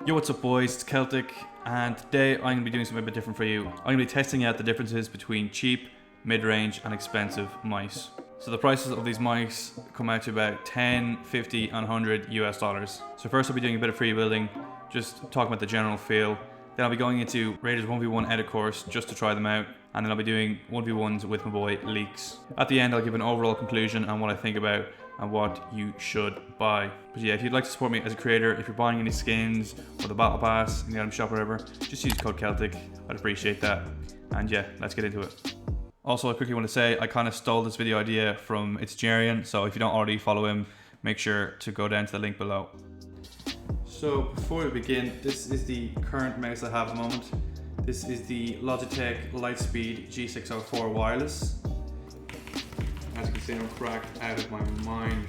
Yo, what's up boys, it's Celtic, and today I'm going to be doing something a bit different for you. I'm going to be testing out the differences between cheap, mid-range and expensive mice. So the prices of these mice come out to about 10, 50 and 100 US dollars. So first I'll be doing a bit of free building, just talking about the general feel. Then I'll be going into Raiders 1v1 edit course just to try them out. And then I'll be doing 1v1s with my boy Leakz. At the end I'll give an overall conclusion on what I think about and what you should buy. But yeah, if you'd like to support me as a creator, if you're buying any skins or the battle pass in the item shop or whatever, just use code Celtic. I'd appreciate that. And yeah, let's get into it. Also, I quickly want to say I kind of stole this video idea from It's Jarian, so if you don't already follow him, make sure to go down to the link below. So before we begin, this is the current mouse I have at the moment. This is the Logitech Lightspeed G604 wireless. As you can see, I'm cracked out of my mind.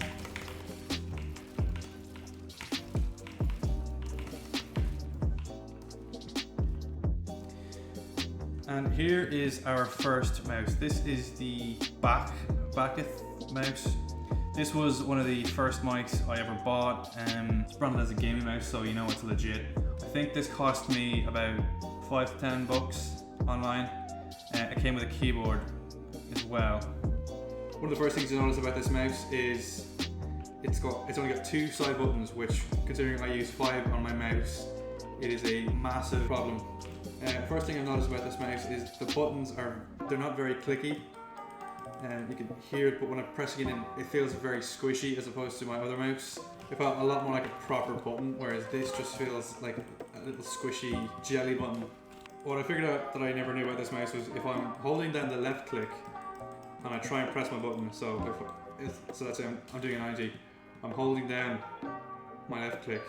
And here is our first mouse. This is the Backeth mouse. This was one of the first mics I ever bought. It's branded as a gaming mouse, so you know it's legit. I think this cost me about 5 to 10 bucks online. It came with a keyboard as well. One of the first things you notice about this mouse is it's only got 2 side buttons, which, considering I use 5 on my mouse, it is a massive problem. First thing I've noticed about this mouse is the buttons they're not very clicky. You can hear it, but when I'm pressing it in, it feels very squishy as opposed to my other mouse. It felt a lot more like a proper button, whereas this just feels like a little squishy jelly button. What I figured out that I never knew about this mouse was if I'm holding down the left click and I try and press my button, so let's say I'm doing a 90, I'm holding down my left click,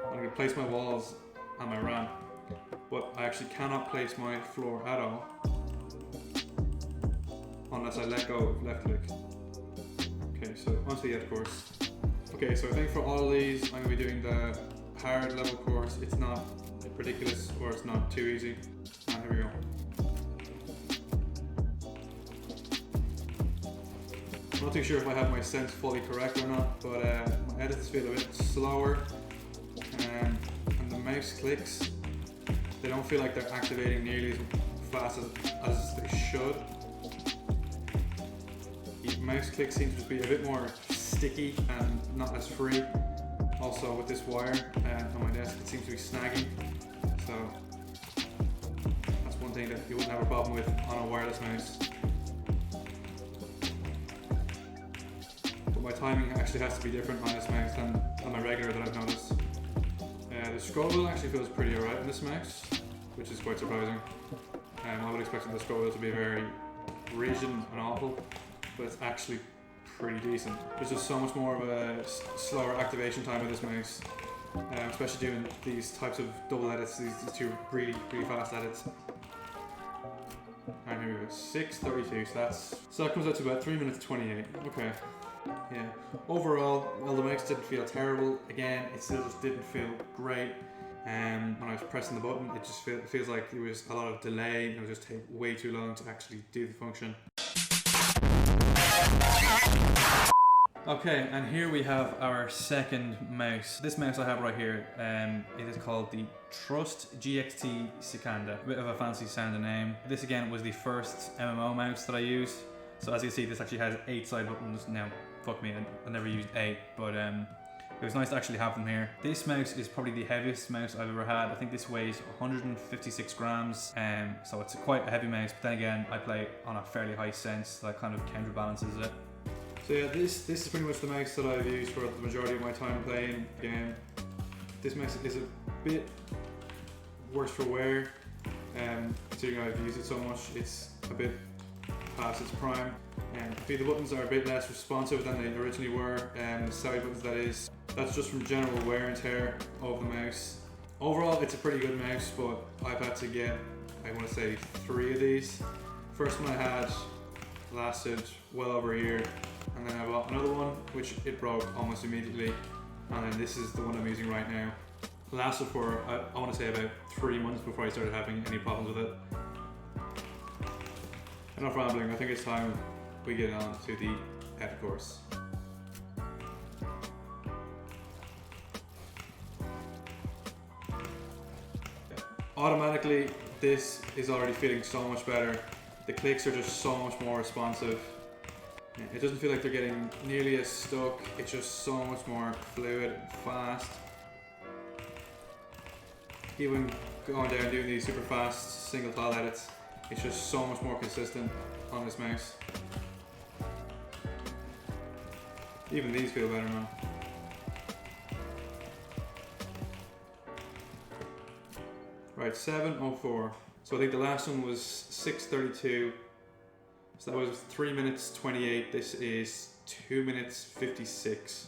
I'm going to place my walls and my ramp, but I actually cannot place my floor at all unless I let go of left click. Okay, so onto the edit course. Okay, so I think for all of these I'm going to be doing the hard level course. It's not ridiculous or it's not too easy. Here we go. I'm not too sure if I have my sense fully correct or not, but my edits feel a bit slower, and the mouse clicks, they don't feel like they're activating nearly as fast as they should. The mouse click seems to just be a bit more sticky and not as free. Also with this wire on my desk, it seems to be snagging, so that's one thing that you wouldn't have a problem with on a wireless mouse. But my timing actually has to be different on this mouse than on my regular that I've noticed. The scroll wheel actually feels pretty alright on this mouse, which is quite surprising. I would expect the scroll wheel to be very rigid and awful, but it's actually pretty decent. There's just so much more of a slower activation time with this mouse, especially doing these types of double edits, these 2 really fast edits. And here we go, 6:32, so that comes out to about 3 minutes 28. Okay, yeah. Overall, well, the mouse didn't feel terrible. Again, it still just didn't feel great. When I was pressing the button, it just feels like there was a lot of delay, and it would just take way too long to actually do the function. Okay, and here we have our second mouse. This mouse I have right here, it is called the Trust GXT Cicanda. A bit of a fancy sounding name. This again was the first MMO mouse that I used. So as you can see, this actually has 8 side buttons. Now, fuck me, I never used 8, but it was nice to actually have them here. This mouse is probably the heaviest mouse I've ever had. I think this weighs 156 grams, so it's quite a heavy mouse, but then again, I play on a fairly high sense, so that kind of counterbalances it. So yeah, this is pretty much the mouse that I've used for the majority of my time playing the game. This mouse is a bit worse for wear, considering I've used it so much. It's a bit past its prime. I think the buttons are a bit less responsive than they originally were, the side buttons that is. That's just from general wear and tear of the mouse. Overall, it's a pretty good mouse, but I've had to get, I want to say, 3 of these. First one I had lasted well over a year, and then I bought another one, which it broke almost immediately, and then this is the one I'm using right now. It lasted for, I want to say, about 3 months before I started having any problems with it. Enough rambling, I think it's time we get on to the edit course. Automatically, this is already feeling so much better. The clicks are just so much more responsive. It doesn't feel like they're getting nearly as stuck. It's just so much more fluid and fast. Even going down doing these super fast single tile edits, it's just so much more consistent on this mouse. Even these feel better now. Right, 7:04. So I think the last one was 6:32. So that was 3 minutes 28. This is 2 minutes 56.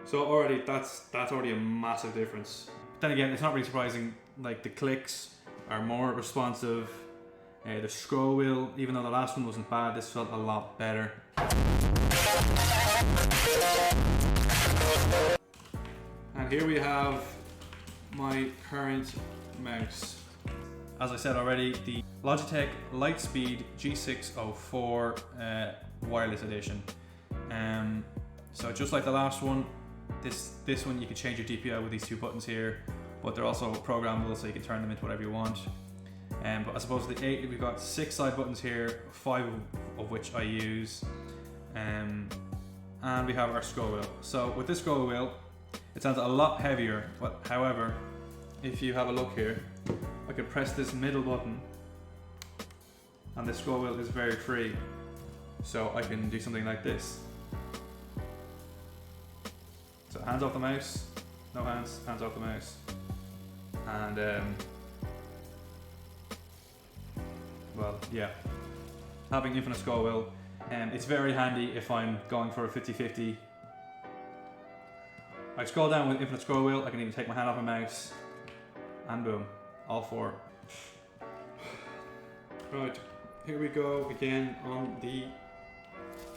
So already that's already a massive difference. Then again, it's not really surprising. Like the clicks are more responsive. The scroll wheel, even though the last one wasn't bad, this felt a lot better. And here we have my current mouse. As I said already, the Logitech Lightspeed G604 wireless edition. So just like the last one, this one you can change your DPI with these two buttons here, but they're also programmable, so you can turn them into whatever you want. But I suppose we've got 6 side buttons here, 5 of which I use, and we have our scroll wheel. So with this scroll wheel, it sounds a lot heavier, but however, if you have a look here, I can press this middle button and the scroll wheel is very free. So I can do something like this. So hands off the mouse, no hands, hands off the mouse. And well, yeah, having infinite scroll wheel, it's very handy if I'm going for a 50-50. I scroll down with infinite scroll wheel, I can even take my hand off my mouse, and boom, all 4. Right, here we go again on the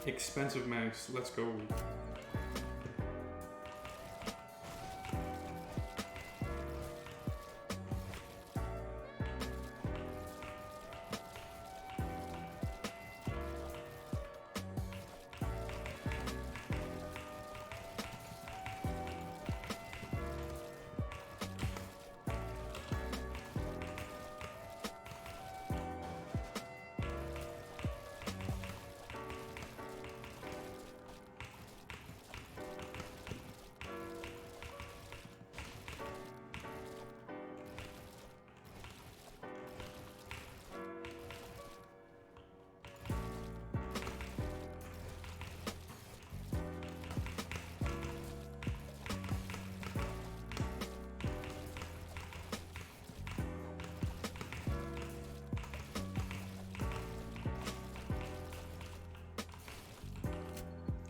expensive mouse. Let's go.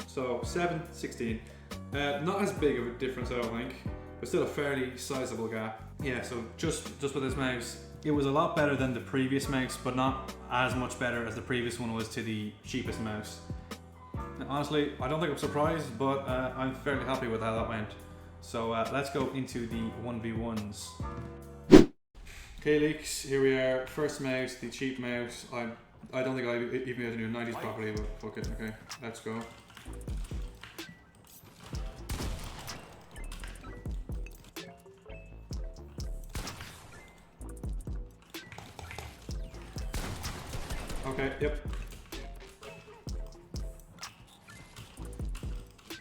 So 7:16, not as big of a difference I don't think, but still a fairly sizable gap. Yeah, so just with this mouse, it was a lot better than the previous mouse, but not as much better as the previous one was to the cheapest mouse. And honestly, I don't think I'm surprised, but I'm fairly happy with how that went. So let's go into the 1v1s. Okay, Leakz, here we are. First mouse, the cheap mouse. I don't think I even know how to do 90s properly, but fuck it. Okay, let's go. Okay, yep.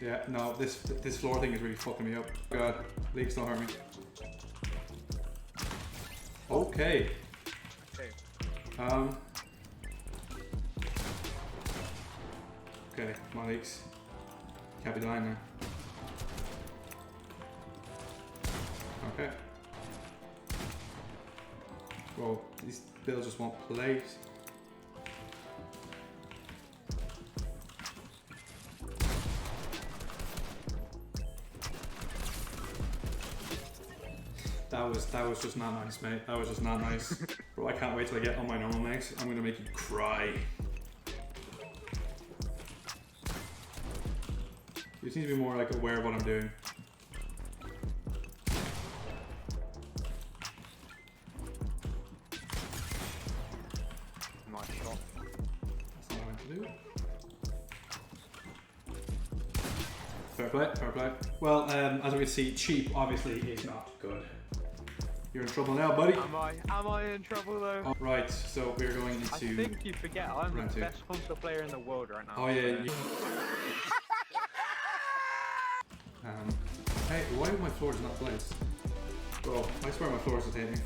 Yeah, no, this floor thing is really fucking me up. God, Leakz, don't hurt me. Okay. Okay, come on, Leakz. Can't be dying now. Okay. Whoa, these bills just won't play. That was just not nice, mate. That was just not nice. Bro, I can't wait till I get on my normal mouse. I'm gonna make you cry. You just need to be more like aware of what I'm doing. Nice shot. That's not what I meant to do. Fair play, fair play. Well, as we can see, cheap obviously is not good. You're in trouble now, buddy. Am I in trouble though? Oh, right, so we're going into... I think you forget I'm the best hunter player in the world right now. Oh yeah. Hey, why are my floors not placed? Bro, I swear my floors would hit me.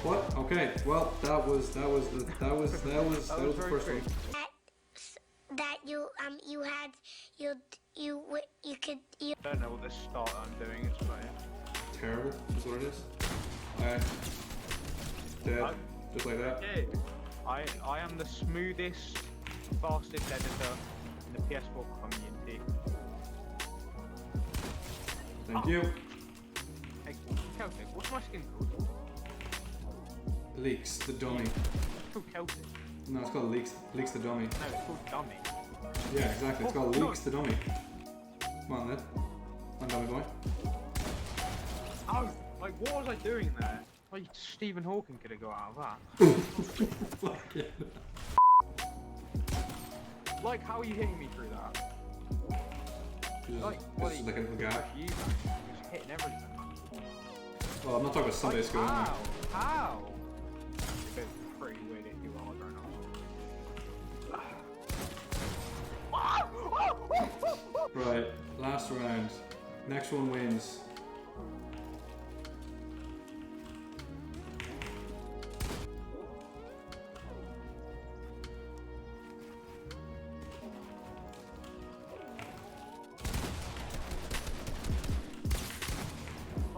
What? Okay, well, that was the first one. I don't know what the start I'm doing is playing. Terrible, is what it is. Dead, just like that. Okay. I am the smoothest, fastest editor in the PS4 community. Thank you. Hey, Celtic, what's my skin called? Leakz, the dummy. It's called Celtic. No, it's called Leakz the dummy. No, it's called Dummy. Yeah, exactly. It's called Leakz the dummy. Come on, then. Come on, dummy boy. Oh, like what was I doing there? Like Stephen Hawking could have got out of that. Fuck yeah. Like, how are you hitting me through that? Like, this is like a little gap. You, man. Just hitting everything. Well, I'm not talking about Sunday school. How? How? It's pretty weird if you are right now. Right, last round. Next one wins.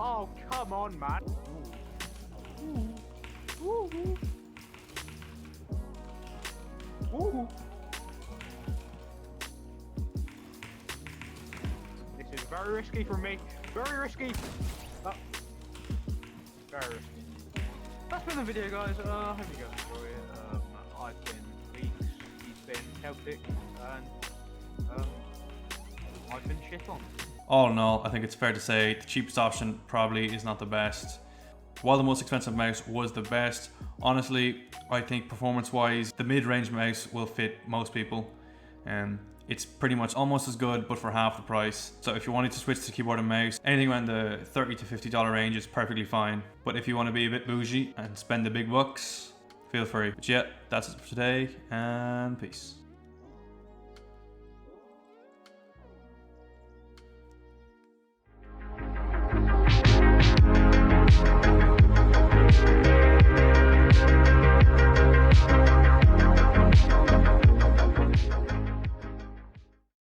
Oh, come on, man. Ooh. Ooh. This is very risky for me. Very risky. Oh. Very risky. That's been the video, guys. I hope you guys enjoy it. I've been Leakz, he's been Celtic, and I've been shit on. All in all, I think it's fair to say the cheapest option probably is not the best. While the most expensive mouse was the best, honestly, I think performance-wise, the mid-range mouse will fit most people. It's pretty much almost as good, but for half the price. So if you wanted to switch to keyboard and mouse, anything around the $30 to $50 range is perfectly fine. But if you want to be a bit bougie and spend the big bucks, feel free. But yeah, that's it for today, and peace.